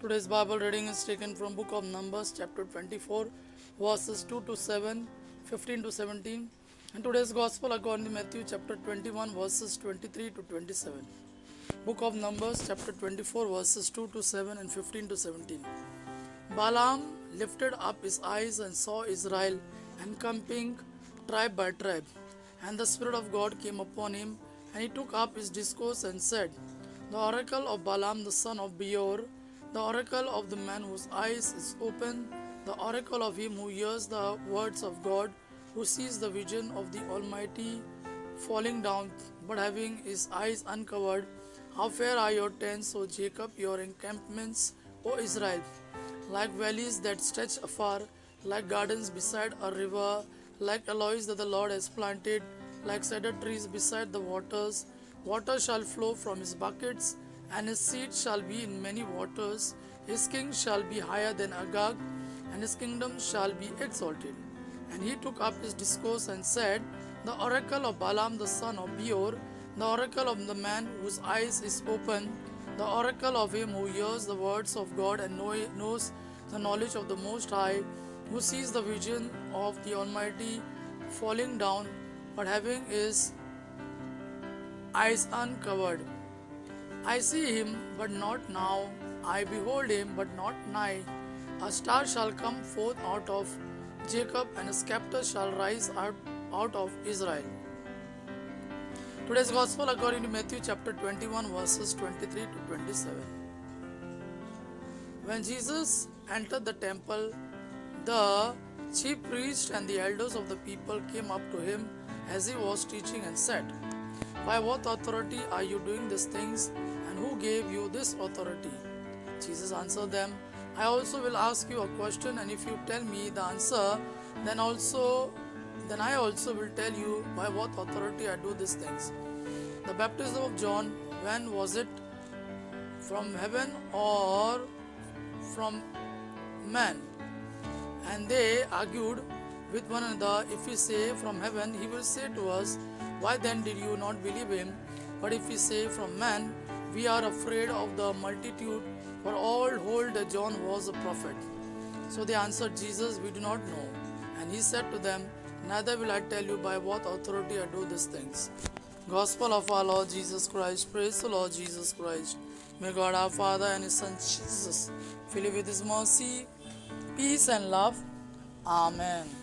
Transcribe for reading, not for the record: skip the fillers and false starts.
Today's Bible reading is taken from Book of Numbers, chapter 24, verses 2 to 7, 15 to 17. And today's Gospel according to Matthew, chapter 21, verses 23 to 27. Book of Numbers, chapter 24, verses 2 to 7 and 15 to 17. Balaam lifted up his eyes and saw Israel encamping tribe by tribe. And the Spirit of God came upon him, and he took up his discourse and said, The oracle of Balaam the son of Beor, the oracle of the man whose eyes is open, the oracle of him who hears the words of God, who sees the vision of the Almighty falling down, but having his eyes uncovered. How fair are your tents, O Jacob, your encampments, O Israel! Like valleys that stretch afar, like gardens beside a river, like aloes that the Lord has planted, like cedar trees beside the waters. Water shall flow from his buckets, and his seat shall be in many waters. His king shall be higher than Agag, and his kingdom shall be exalted. And he took up his discourse and said, The oracle of Balaam the son of Beor, the oracle of the man whose eyes is open, the oracle of him who hears the words of God and knows the knowledge of the Most High, who sees the vision of the Almighty falling down, but having his eyes uncovered. I see him, but not now. I behold him, but not nigh. A star shall come forth out of Jacob, and a scepter shall rise out of Israel. Today's Gospel according to Matthew chapter 21, verses 23 to 27. When Jesus entered the temple, the chief priests and the elders of the people came up to him as he was teaching and said, By what authority are you doing these things, and who gave you this authority? Jesus answered them, I also will ask you a question, and if you tell me the answer, then I also will tell you by what authority I do these things. The baptism of John, when was it? From heaven or from man? And they argued with one another. If we say from heaven, he will say to us, Why then did you not believe him? But if we say from man, we are afraid of the multitude, for all hold that John was a prophet. So they answered Jesus, We do not know. And he said to them, Neither will I tell you by what authority I do these things. Gospel of our Lord Jesus Christ. Praise the Lord Jesus Christ. May God our Father and His Son Jesus fill you with His mercy, peace and love. Amen.